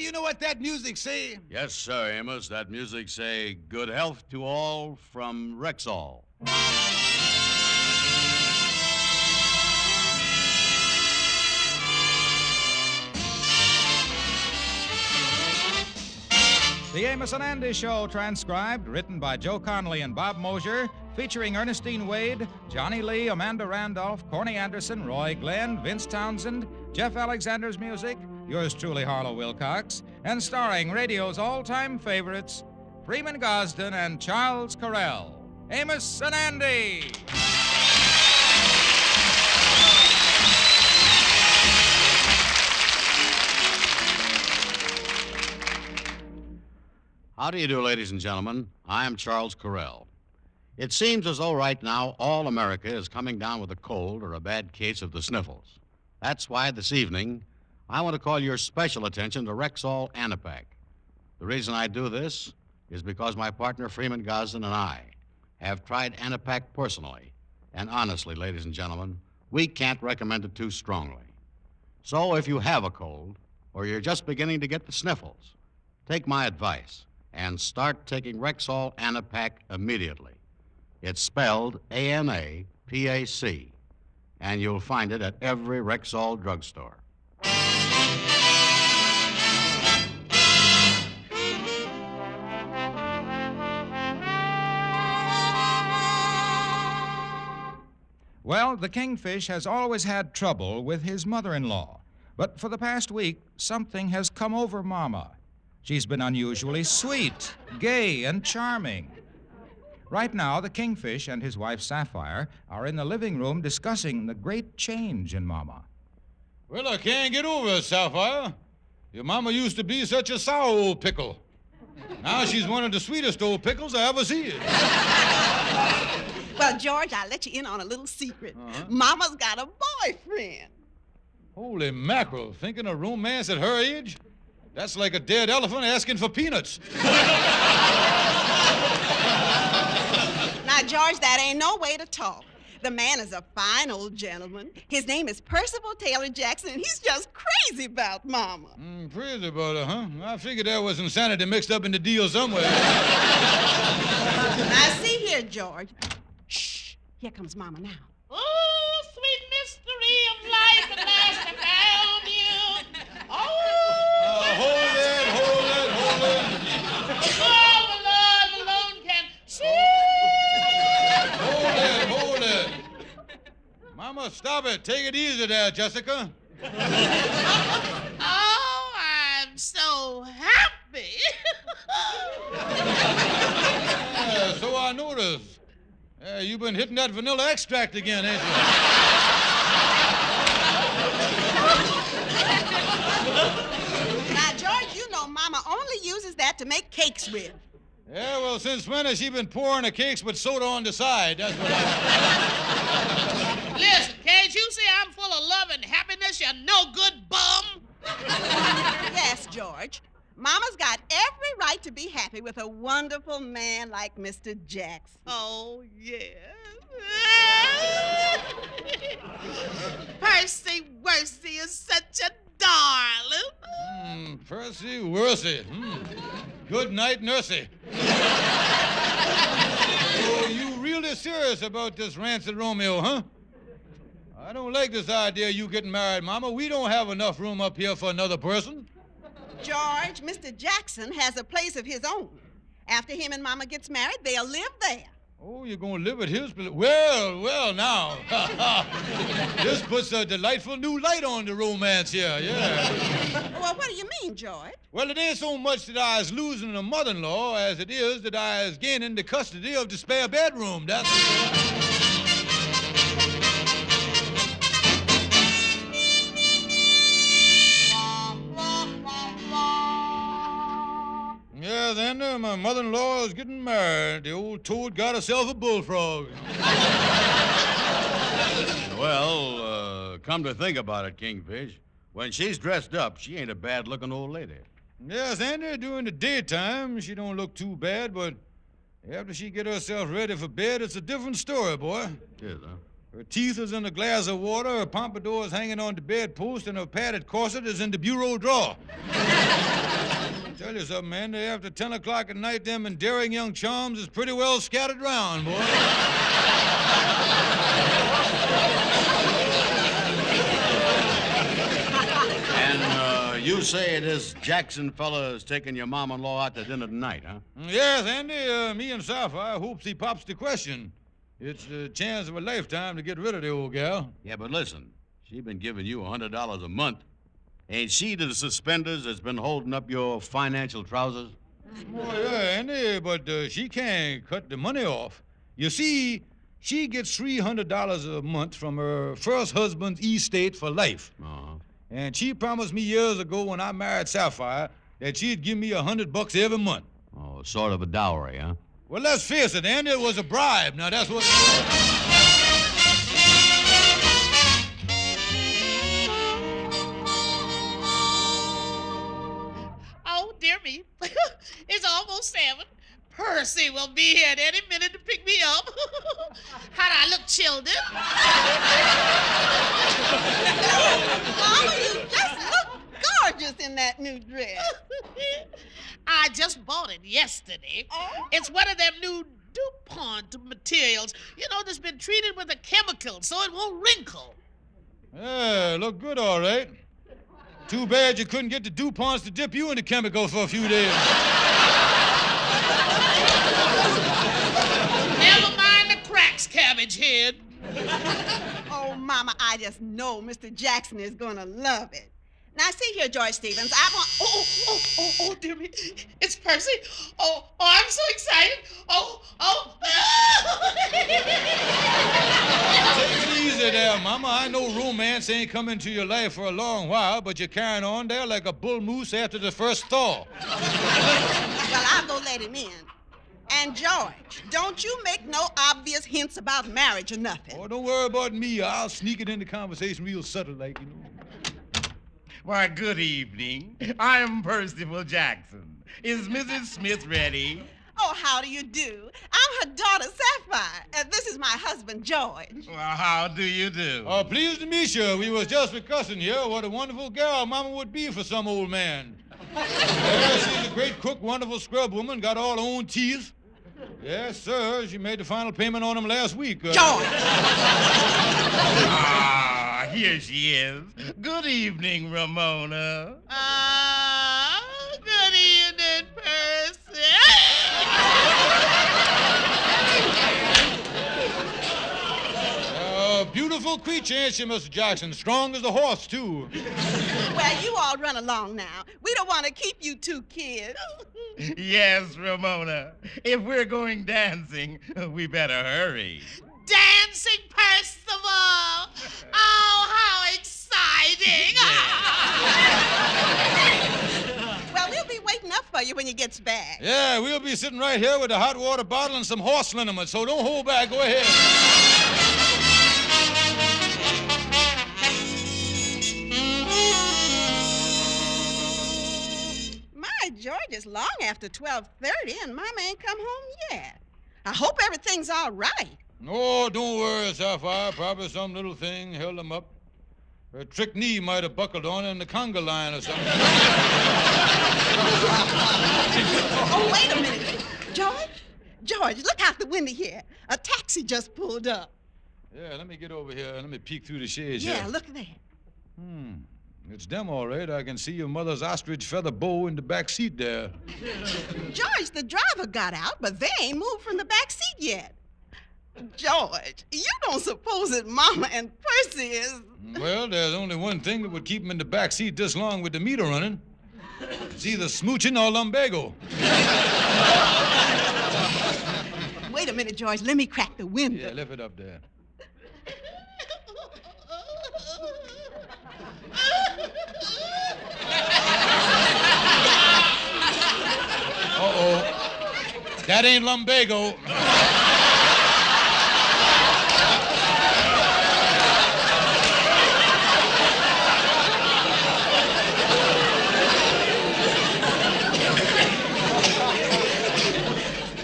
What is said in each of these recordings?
Andy, you know what that music say? Yes, sir, Amos. That music say, good health to all from Rexall. The Amos and Andy Show, transcribed, written by Joe Connolly and Bob Mosier, featuring Ernestine Wade, Johnny Lee, Amanda Randolph, Corny Anderson, Roy Glenn, Vince Townsend, Jeff Alexander's music, yours truly, Harlow Wilcox, and starring radio's all-time favorites, Freeman Gosden and Charles Correll. Amos and Andy! How do you do, ladies and gentlemen? I'm Charles Correll. It seems as though right now all America is coming down with a cold or a bad case of the sniffles. That's why this evening I want to call your special attention to Rexall Anapac. The reason I do this is because my partner Freeman Gosden and I have tried Anapac personally. And honestly, ladies and gentlemen, we can't recommend it too strongly. So if you have a cold or you're just beginning to get the sniffles, take my advice and start taking Rexall Anapac immediately. It's spelled A-N-A-P-A-C, and you'll find it at every Rexall drugstore. Well, the Kingfish has always had trouble with his mother-in-law. But for the past week, something has come over Mama. She's been unusually sweet, gay, and charming. Right now, the Kingfish and his wife Sapphire are in the living room discussing the great change in Mama. Well, I can't get over it, Sapphire. Your mama used to be such a sour old pickle. Now she's one of the sweetest old pickles I ever seen. Well, George, I'll let you in on a little secret. Mama's got a boyfriend. Holy mackerel, thinking of romance at her age? That's like a dead elephant asking for peanuts. Now, George, that ain't no way to talk. The man is a fine old gentleman. His name is Percival Taylor Jackson, and he's just crazy about Mama. Crazy about her, huh? I figured there was insanity mixed up in the deal somewhere. Now, see here, George. Shh. Here comes Mama now. Oh, sweet mystery of life, at last I found you. Hold it. All the love alone can see. Hold it. Mama, stop it. Take it easy there, Jessica. Oh, I'm so happy. Yeah, so I noticed. You've been hitting that vanilla extract again, ain't you? Now, George, you know Mama only uses that to make cakes with. Yeah, well, since when has she been pouring the cakes with soda on the side? That's what I... Listen, can't you see I'm full of love and happiness, you no-good bum? Yes, George. Mama's got every right to be happy with a wonderful man like Mr. Jackson. Oh, yes. Percy Worsey is such a darling. Percy Worsey. Good night, Nursey. Oh, you really serious about this rancid Romeo, huh? I don't like this idea of you getting married, Mama. We don't have enough room up here for another person. George, Mr. Jackson has a place of his own. After him and Mama gets married, they'll live there. Oh, you're going to live at his place? Well, now. This puts a delightful new light on the romance here, yeah. Well, what do you mean, George? Well, it ain't so much that I was losing a mother-in-law as it is that I was gaining the custody of the spare bedroom. That's it. Yeah, then my mother-in-law is getting married. The old toad got herself a bullfrog. Well, come to think about it, Kingfish, when she's dressed up, she ain't a bad-looking old lady. Yes, and during the daytime, she don't look too bad, but after she get herself ready for bed, it's a different story, boy. Yes, huh? Her teeth is in a glass of water, her pompadour is hanging on the bedpost, and her padded corset is in the bureau drawer. Tell you something, man, after 10 o'clock at night, them endearing young charms is pretty well scattered around, boy. And you say this Jackson fella is taking your mom-in-law out to dinner tonight, huh? Yes, Andy, me and Sapphire hopes he pops the question. It's the chance of a lifetime to get rid of the old gal. Yeah, but listen, she been giving you $100 a month. Ain't she the suspenders that's been holding up your financial trousers? Well, yeah, Andy, but she can't cut the money off. You see, she gets $300 a month from her first husband's estate for life. Uh-huh. And she promised me years ago when I married Sapphire that she'd give me $100 every month. Oh, sort of a dowry, huh? Well, let's face it, Andy, it was a bribe. Now, that's what... Oh, dear me. It's almost 7. Percy will be here at any minute to pick me up. How do I look, children? Mama, you just look gorgeous in that new dress. I just bought it yesterday. Oh? It's one of them new DuPont materials, that's been treated with a chemical so it won't wrinkle. Yeah, look good, all right. Too bad you couldn't get the DuPonts to dip you in the chemical for a few days. Never mind the cracks, cabbage head. Oh, Mama, I just know Mr. Jackson is gonna love it. Now, see here, George Stevens, I want... Oh, dear me. It's Percy. Oh, I'm so excited. Oh. Take it easy there, Mama. I know romance ain't come into your life for a long while, but you're carrying on there like a bull moose after the first thaw. Well, I'll go let him in. And, George, don't you make no obvious hints about marriage or nothing. Oh, don't worry about me. I'll sneak it in the conversation real subtle like, Why, good evening. I'm Percival Jackson. Is Mrs. Smith ready? Oh, how do you do? I'm her daughter, Sapphire, and this is my husband, George. Well, how do you do? Pleased to meet you. We was just discussing here what a wonderful gal Mama would be for some old man. Yeah, she's a great cook, wonderful scrub woman, got all her own teeth. Yes, sir. She made the final payment on them last week. George! Here she is. Good evening, Ramona. Good evening, Percy. Beautiful creature, ain't she, Mr. Jackson? Strong as a horse, too. Well, you all run along now. We don't want to keep you two kids. Yes, Ramona. If we're going dancing, we better hurry. Dancing, Percival. Oh, how exciting. Well, we'll be waiting up for you when you gets back. Yeah, we'll be sitting right here with a hot water bottle and some horse liniment, so don't hold back. Go ahead. My George, it's long after 12:30 and Mama ain't come home yet. I hope everything's all right. No, don't worry, Sapphire. Probably some little thing held him up. Her trick knee might have buckled on in the conga line or something. Oh, wait a minute. George, look out the window here. A taxi just pulled up. Yeah, let me get over here. Let me peek through the shades Yeah, here. look there. It's them, all right. I can see your mother's ostrich feather bow in the back seat there. George, the driver got out, but they ain't moved from the back seat yet. George, you don't suppose that Mama and Percy is... Well, there's only one thing that would keep them in the back seat this long with the meter running. It's either smooching or lumbago. Wait a minute, George. Let me crack the window. Yeah, lift it up there. Uh-oh. That ain't lumbago.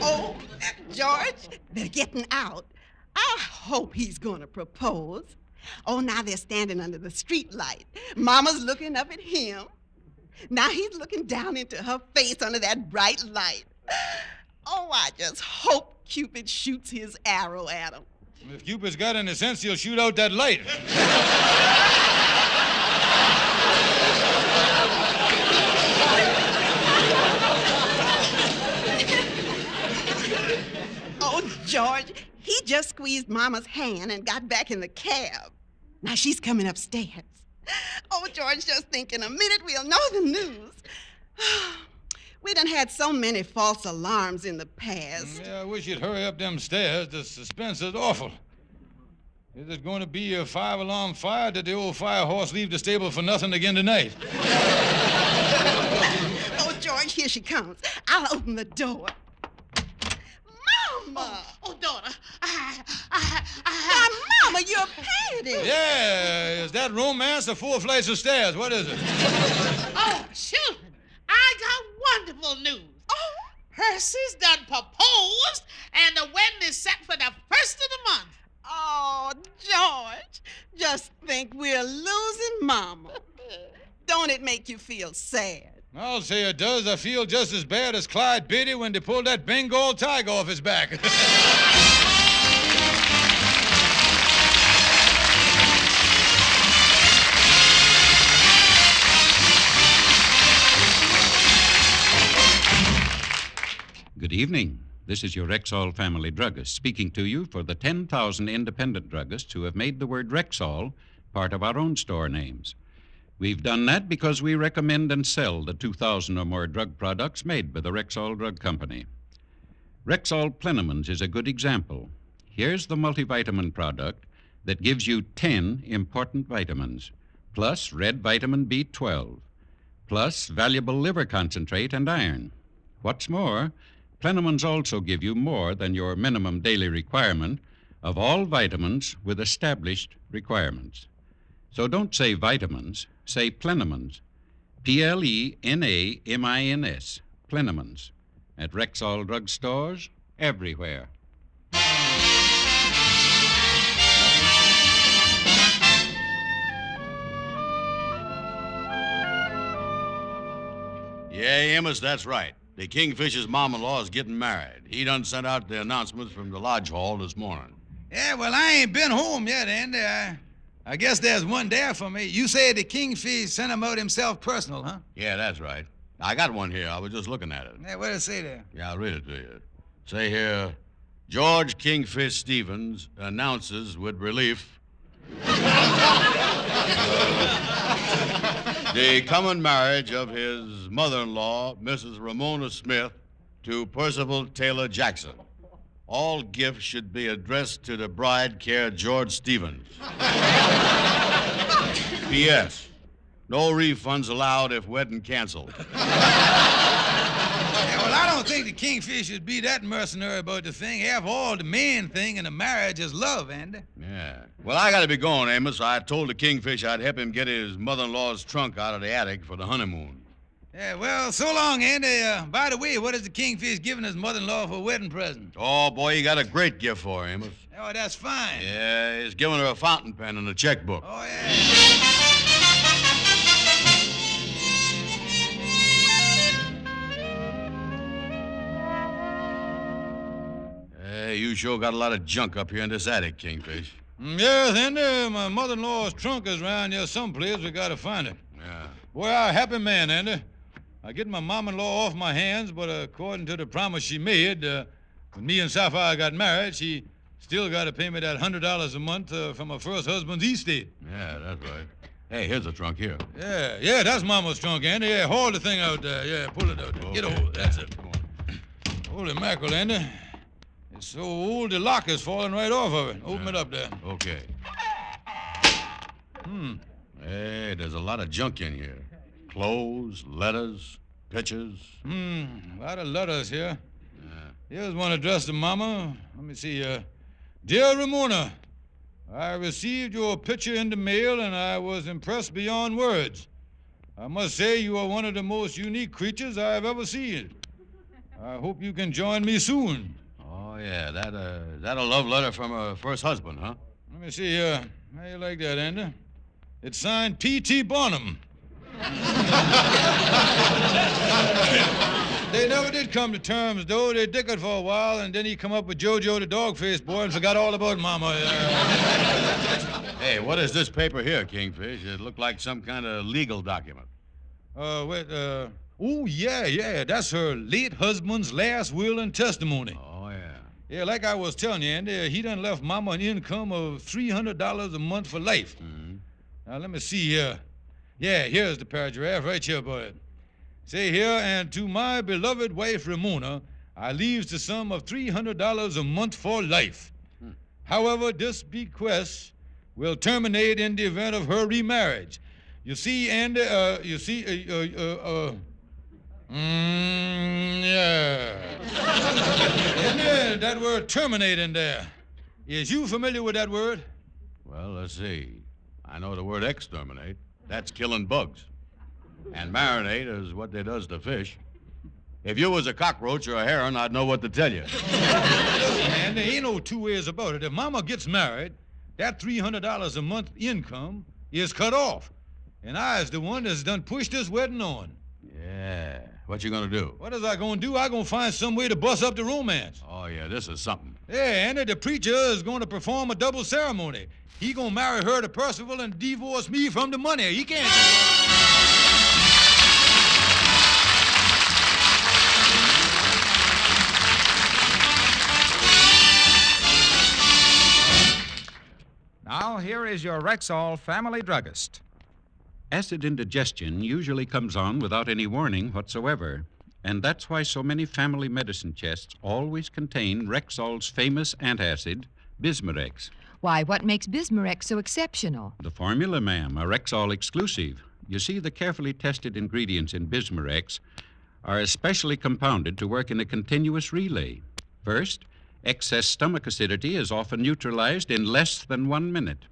Oh, George, they're getting out. I hope he's gonna propose. Oh, now they're standing under the street light. Mama's looking up at him. Now he's looking down into her face under that bright light. Oh, I just hope Cupid shoots his arrow at him. If Cupid's got any sense, he'll shoot out that light. Oh, George, he just squeezed Mama's hand and got back in the cab. Now she's coming upstairs. Oh, George, just think in a minute we'll know the news. We done had so many false alarms in the past. Yeah, I wish you'd hurry up them stairs. The suspense is awful. Is it going to be a 5-alarm fire? Did the old fire horse leave the stable for nothing again tonight? Oh, George, here she comes. I'll open the door. Mama! Oh, daughter. Why, Mama, you're painting. Yeah, is that romance or 4 flights of stairs? What is it? Oh, children, I got wonderful news. Oh, Percy's done proposed, and the wedding is set for the 1st of the month. oh, George, just think we're losing Mama. Don't it make you feel sad? I'll say it does. I feel just as bad as Clyde Beatty when they pulled that Bengal tiger off his back. Good evening. This is your Rexall family druggist speaking to you for the 10,000 independent druggists who have made the word Rexall part of our own store names. We've done that because we recommend and sell the 2,000 or more drug products made by the Rexall Drug Company. Rexall Plenamins is a good example. Here's the multivitamin product that gives you 10 important vitamins, plus red vitamin B12, plus valuable liver concentrate and iron. What's more, Plenamins also give you more than your minimum daily requirement of all vitamins with established requirements. So don't say vitamins, say Plenamins. Plenamins. Plenamins. At Rexall drug stores, everywhere. Yeah, Amos, that's right. The Kingfisher's mom-in-law is getting married. He done sent out the announcements from the lodge hall this morning. Yeah, well, I ain't been home yet, Andy. I guess there's one there for me. You say the Kingfish sent him out himself personal, huh? Yeah, that's right. I got one here. I was just looking at it. Yeah, what does it say there? Yeah, I'll read it to you. Say here, George Kingfish Stevens announces with relief the coming marriage of his mother-in-law, Mrs. Ramona Smith, to Percival Taylor Jackson. All gifts should be addressed to the bride, care George Stevens. P.S. No refunds allowed if wedding canceled. Yeah, well, I don't think the Kingfish should be that mercenary about the thing. After all, the main thing in a marriage is love, Andy. Yeah. Well, I gotta be going, Amos. I told the Kingfish I'd help him get his mother-in-law's trunk out of the attic for the honeymoon. Yeah, well, so long, Andy. By the way, what is the Kingfish giving his mother-in-law for a wedding present? Oh, boy, he got a great gift for her, Amos. Oh, that's fine. Yeah, he's giving her a fountain pen and a checkbook. Oh, yeah. Hey, you sure got a lot of junk up here in this attic, Kingfish. Yes, Andy. My mother-in-law's trunk is around here someplace. We gotta find it. Yeah. Boy, I'm a happy man, Andy. I get my mom-in-law off my hands, but according to the promise she made, when me and Sapphire got married, she still got to pay me that $100 a month from her first husband's estate. Yeah, that's right. Hey, here's the trunk here. Yeah, that's Mama's trunk, Andy. Yeah, haul the thing out there. Yeah, pull it out there. Get a hold. That's it. Come on. Holy mackerel, Andy. It's so old, the lock is falling right off of it. Open it up there. Okay. Hey, there's a lot of junk in here. Clothes, letters, pictures. A lot of letters here. Yeah. Here's one addressed to Mama. Let me see. Dear Ramona, I received your picture in the mail and I was impressed beyond words. I must say you are one of the most unique creatures I have ever seen. I hope you can join me soon. Oh, Oh, yeah. That a love letter from her first husband, huh? Let me see here. How you like that, Andy? It's signed P.T. Barnum. They never did come to terms, though. They dickered for a while, and then he come up with Jojo the dog-faced boy and forgot all about Mama. Hey, what is this paper here, Kingfish? It looked like some kind of legal document. Oh, yeah. That's her late husband's last will and testimony. Oh, yeah. Yeah, like I was telling you, Andy, he done left Mama an income of $300 a month for life. Mm-hmm. Now, let me see here. Yeah, here's the paragraph right here, boy. Say here, and to my beloved wife, Ramona, I leaves the sum of $300 a month for life. However, this bequest will terminate in the event of her remarriage. You see, Andy, yeah. And that word terminate in there. Is you familiar with that word? Well, let's see. I know the word exterminate. That's killing bugs. And marinate is what they does to fish. If you was a cockroach or a heron, I'd know what to tell you. And there ain't no two ways about it. If Mama gets married, that $300 a month income is cut off. And I's the one that's done pushed this wedding on. Yeah. What you gonna do? What is I gonna do? I gonna find some way to bust up the romance. Oh, yeah, this is something. Yeah, and the preacher is gonna perform a double ceremony. He gonna marry her to Percival and divorce me from the money. He can't. Now, here is your Rexall family druggist. Acid indigestion usually comes on without any warning whatsoever, and that's why so many family medicine chests always contain Rexall's famous antacid, Bismarex. Why, what makes Bismarex so exceptional? The formula, ma'am, a Rexall exclusive. You see, the carefully tested ingredients in Bismarex are especially compounded to work in a continuous relay. First, excess stomach acidity is often neutralized in less than 1 minute.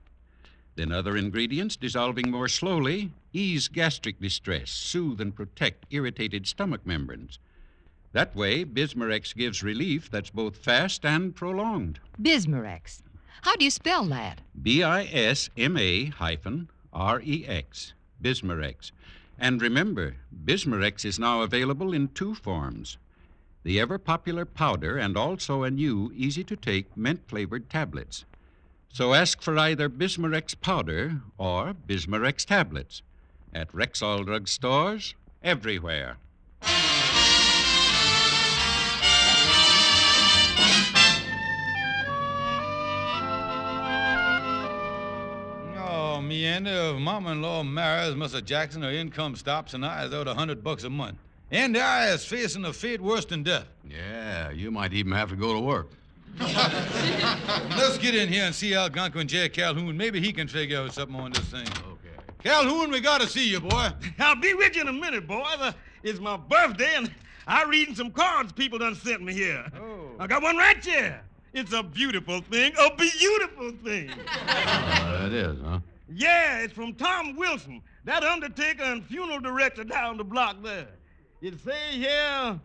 Then other ingredients, dissolving more slowly, ease gastric distress, soothe and protect irritated stomach membranes. That way, Bismarex gives relief that's both fast and prolonged. Bismarex. How do you spell that? Bisma-Rex, Bismarex. And remember, Bismarex is now available in 2 forms. The ever-popular powder and also a new, easy-to-take, mint-flavored tablets. So ask for either Bismarex powder or Bismarex tablets at Rexall drug stores everywhere. Oh, me and if Mama-in-law marries Mr. Jackson, her income stops, and I is out $100 a month. And I is facing a fate worse than death. Yeah, you might even have to go to work. Let's get in here and see Algonquin J. Calhoun. Maybe he can figure out something on this thing. Okay. Calhoun, we gotta see you, boy. I'll be with you in a minute, boys. It's my birthday, and I'm reading some cards people done sent me here. Oh. I got one right here. It's a beautiful thing, a beautiful thing. It is, huh? Yeah, it's from Tom Wilson, that undertaker and funeral director down the block there. It say here,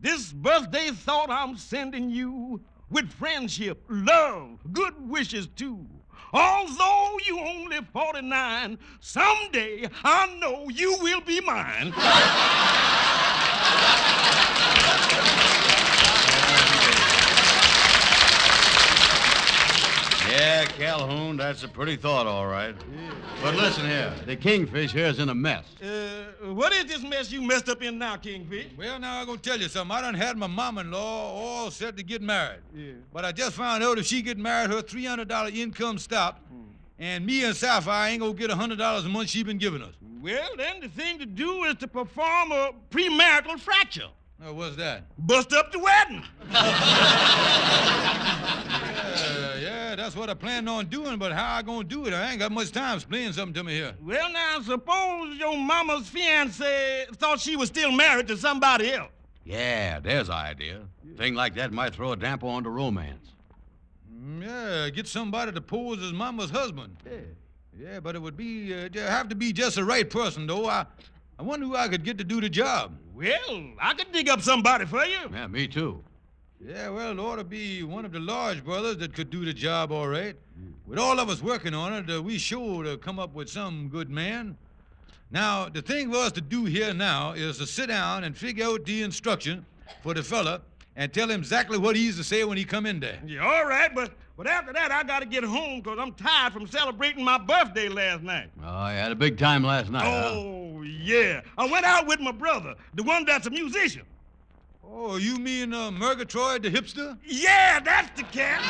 this birthday thought I'm sending you with friendship, love, good wishes too. Although you only 49, someday I know you will be mine. Yeah, Calhoun, that's a pretty thought, all right. Yeah. But listen here, the Kingfish here's in a mess. What is this mess you messed up in now, Kingfish? Well, now I'm gonna tell you something. I done had my mom-in-law all set to get married. Yeah. But I just found out if she get married, her $300 income stopped. And me and Sapphire ain't gonna get $100 a month she been giving us. Well, then the thing to do is to perform a premarital fracture. What's that? Bust up the wedding. Yeah, that's what I planned on doing, but how I gonna do it? I ain't got much time. Explain something to me here. Well, now, suppose your mama's fiancé thought she was still married to somebody else. Yeah, there's an idea. Thing like that might throw a damper on the romance. Yeah, get somebody to pose as mama's husband. Yeah, but it would be have to be just the right person, though. I wonder who I could get to do the job. Well, I could dig up somebody for you. Yeah, me too. Yeah, well, it ought to be one of the large brothers that could do the job all right. With all of us working on it, we sure to come up with some good man. Now, the thing for us to do here now is to sit down and figure out the instruction for the fella and tell him exactly what he's to say when he come in there. Yeah, all right, but after that, I got to get home because I'm tired from celebrating my birthday last night. Oh, you had a big time last night, Oh, yeah. I went out with my brother, the one that's a musician. Oh, you mean Murgatroyd the hipster? Yeah, that's the cat.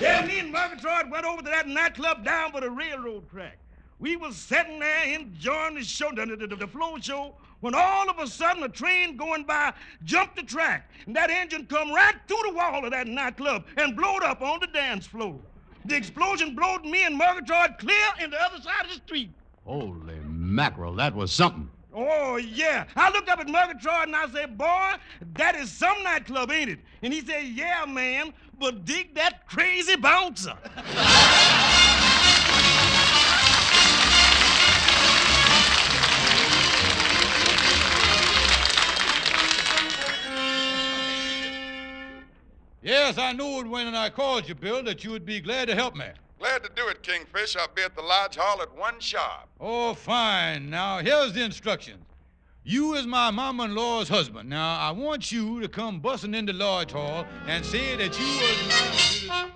Yeah, me and Murgatroyd went over to that nightclub down by the railroad track. We was sitting there enjoying the show, the flow show, when all of a sudden a train going by jumped the track, and that engine come right through the wall of that nightclub and blowed up on the dance floor. The explosion blowed me and Murgatroyd clear in the other side of the street. Holy mackerel, that was something. Oh, yeah. I looked up at Murgatroyd and I said, boy, that is some nightclub, ain't it? And he said, yeah, man, but dig that crazy bouncer. Yes, I knew it when I called you, Bill, that you would be glad to help me. Glad to do it, Kingfish. I'll be at the Lodge Hall at 1 sharp. Oh, fine. Now, here's the instructions. You is my mama-in-law's husband. Now, I want you to come busting into Lodge Hall and say that you was my...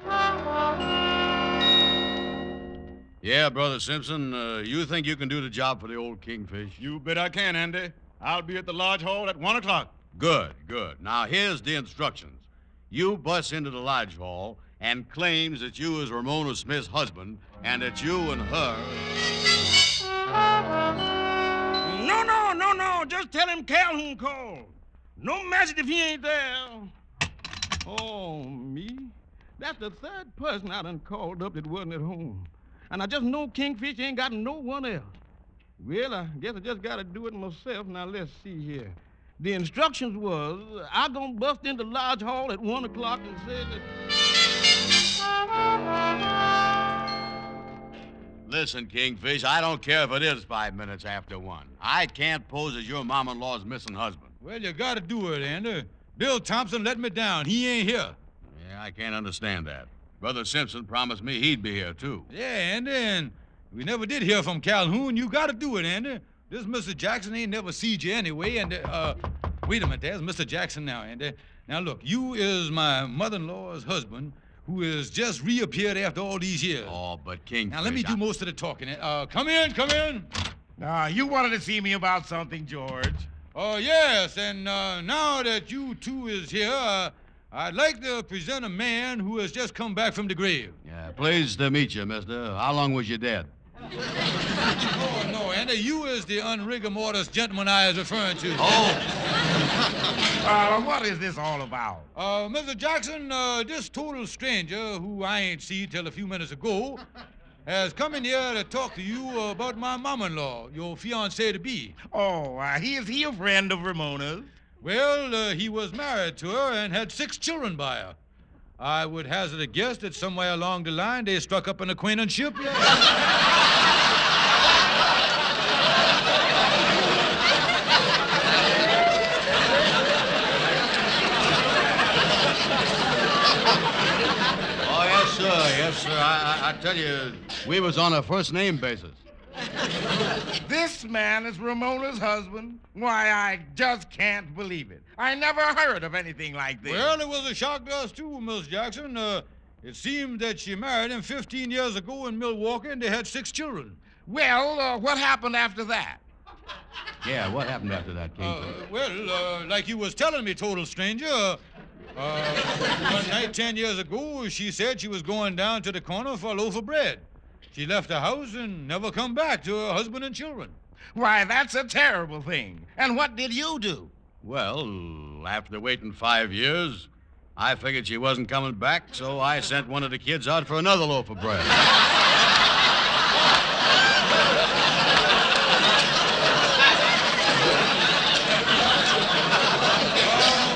Yeah, Brother Simpson, you think you can do the job for the old Kingfish? You bet I can, Andy. I'll be at the Lodge Hall at 1 o'clock. Good, good. Now, here's the instructions. You bust into the Lodge Hall and claims that you is Ramona Smith's husband and that you and her... No. Just tell him Calhoun called. No message if he ain't there. Oh, me? That's the third person I done called up that wasn't at home. And I just know Kingfish ain't got no one else. Well, I guess I just got to do it myself. Now, let's see here. The instructions was, I gonna bust into Lodge Hall at 1 o'clock and say that... Listen, Kingfish, I don't care if it is 5 minutes after 1. I can't pose as your mom-in-law's missing husband. Well, you got to do it, Andy. Bill Thompson let me down. He ain't here. Yeah, I can't understand that. Brother Simpson promised me he'd be here, too. Yeah, Andy, and we never did hear from Calhoun. You got to do it, Andy. This Mr. Jackson ain't never seen you anyway, and, wait a minute, there's Mr. Jackson now, Andy. Now, look, you is my mother-in-law's husband who has just reappeared after all these years. Oh, but Kingfish... Now, let me do most of the talking. Come in. You wanted to see me about something, George. Oh, yes, and now that you two is here, I'd like to present a man who has just come back from the grave. Yeah, pleased to meet you, mister. How long was you dead? Oh, no, Andy, you is the unrigor mortis gentleman I was referring to. Oh! What is this all about? Mr. Jackson, this total stranger, who I ain't seen till a few minutes ago, has come in here to talk to you about my mama-in-law, your fiancée-to-be. Oh, is he a friend of Ramona's? Well, he was married to her and had 6 children by her. I would hazard a guess that somewhere along the line they struck up an acquaintanceship. Yes, sir. I tell you, we was on a first-name basis. This man is Ramona's husband? Why, I just can't believe it. I never heard of anything like this. Well, it was a shock to us, too, Miss Jackson. It seemed that she married him 15 years ago in Milwaukee, and they had 6 children. Well, what happened after that? Yeah, what happened after that, Kingfish? Like you was telling me, total stranger, one night 10 years ago, she said she was going down to the corner for a loaf of bread. She left the house and never come back to her husband and children. Why, that's a terrible thing. And what did you do? Well, after waiting 5 years, I figured she wasn't coming back, so I sent one of the kids out for another loaf of bread.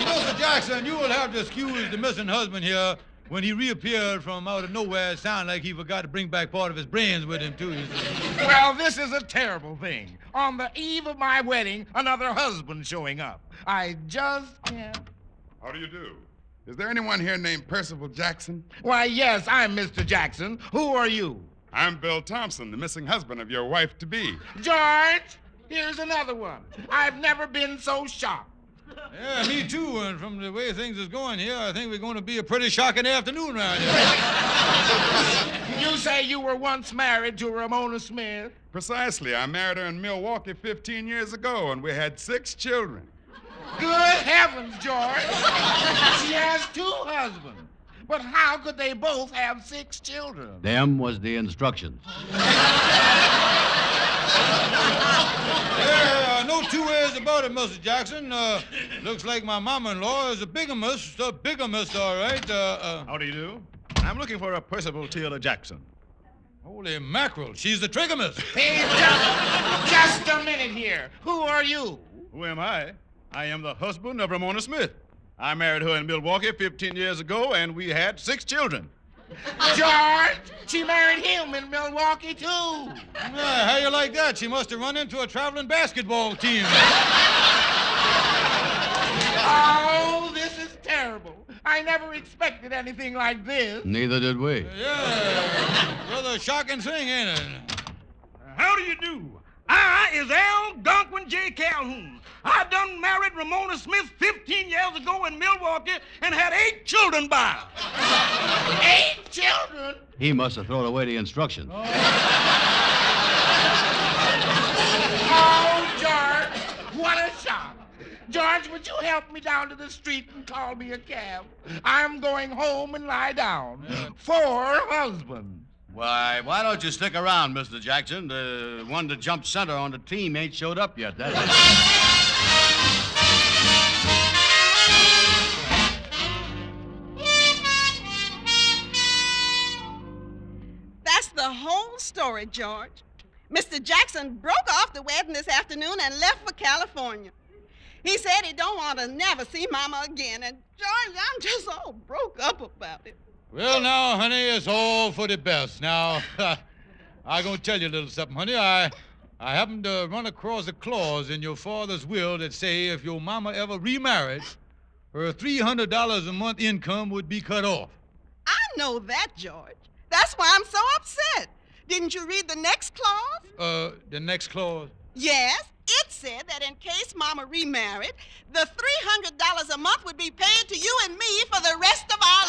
Mr. Jackson, you will have to excuse the missing husband here. When he reappeared from out of nowhere, it sounded like he forgot to bring back part of his brains with him, too. Well, this is a terrible thing. On the eve of my wedding, another husband showing up. I just can't. How do you do? Is there anyone here named Percival Jackson? Why, yes, I'm Mr. Jackson. Who are you? I'm Bill Thompson, the missing husband of your wife-to-be. George, here's another one. I've never been so shocked. Yeah, me too. And from the way things is going here, I think we're going to be a pretty shocking afternoon around here. You say you were once married to Ramona Smith? Precisely. I married her in Milwaukee 15 years ago, and we had 6 children. Good heavens, George. She has 2 husbands. But how could they both have 6 children? Them was the instructions. No 2 ways about it, Mr. Jackson. Looks like my mama-in-law is a bigamist, all right. How do you do? I'm looking for a Percival Taylor Jackson. Holy mackerel, she's the trigamist. Hey, just a minute here. Who are you? Who am I? I am the husband of Ramona Smith. I married her in Milwaukee 15 years ago, and we had 6 children. George, she married him in Milwaukee, too. How you like that? She must have run into a traveling basketball team. Oh, this is terrible. I never expected anything like this. Neither did we. Yeah, rather shocking thing, ain't it? How do you do? I is Al Gonquin J. Calhoun. I done married Ramona Smith 15 years ago in Milwaukee and had 8 children by her. 8 children? He must have thrown away the instructions. Oh, George, what a shock. George, would you help me down to the street and call me a cab? I'm going home and lie down. 4 husbands. Why don't you stick around, Mr. Jackson? The one that jumped center on the team ain't showed up yet. That's it. That's the whole story, George. Mr. Jackson broke off the wedding this afternoon and left for California. He said he don't want to never see Mama again, and George, I'm just all broke up about it. Well, now, honey, it's all for the best. Now, I'm going to tell you a little something, honey. I happened to run across a clause in your father's will that say if your mama ever remarried, her $300 a month income would be cut off. I know that, George. That's why I'm so upset. Didn't you read the next clause? The next clause? Yes. It said that in case Mama remarried, the $300 a month would be paid to you and me for the rest of our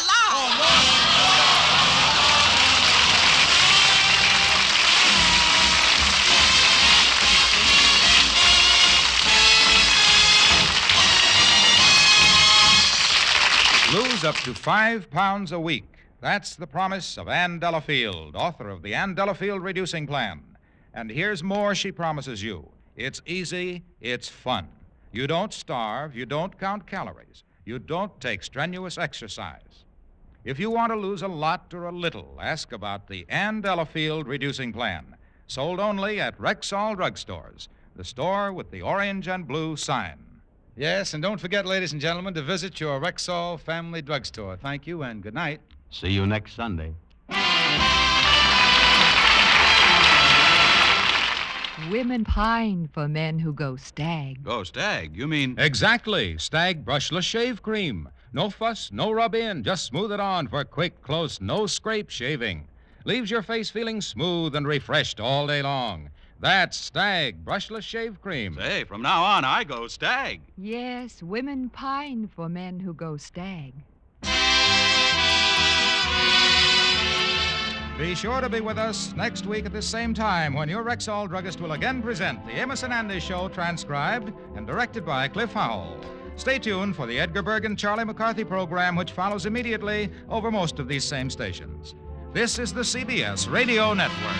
lives. Lose up to 5 pounds a week. That's the promise of Ann Delafield, author of the Ann Delafield Reducing Plan. And here's more she promises you. It's easy, it's fun. You don't starve, you don't count calories, you don't take strenuous exercise. If you want to lose a lot or a little, ask about the Ann Delafield Reducing Plan, sold only at Rexall drugstores, the store with the orange and blue sign. Yes, and don't forget, ladies and gentlemen, to visit your Rexall family drugstore. Thank you and good night. See you next Sunday. Women pine for men who go stag. Go stag? You mean... Exactly. Stag brushless shave cream. No fuss, no rub in, just smooth it on for quick, close, no scrape shaving. Leaves your face feeling smooth and refreshed all day long. That's Stag brushless shave cream. Say, from now on, I go stag. Yes, women pine for men who go stag. Be sure to be with us next week at this same time when your Rexall druggist will again present the Amos and Andy Show, transcribed and directed by Cliff Howell. Stay tuned for the Edgar Berg and Charlie McCarthy program, which follows immediately over most of these same stations. This is the CBS Radio Network.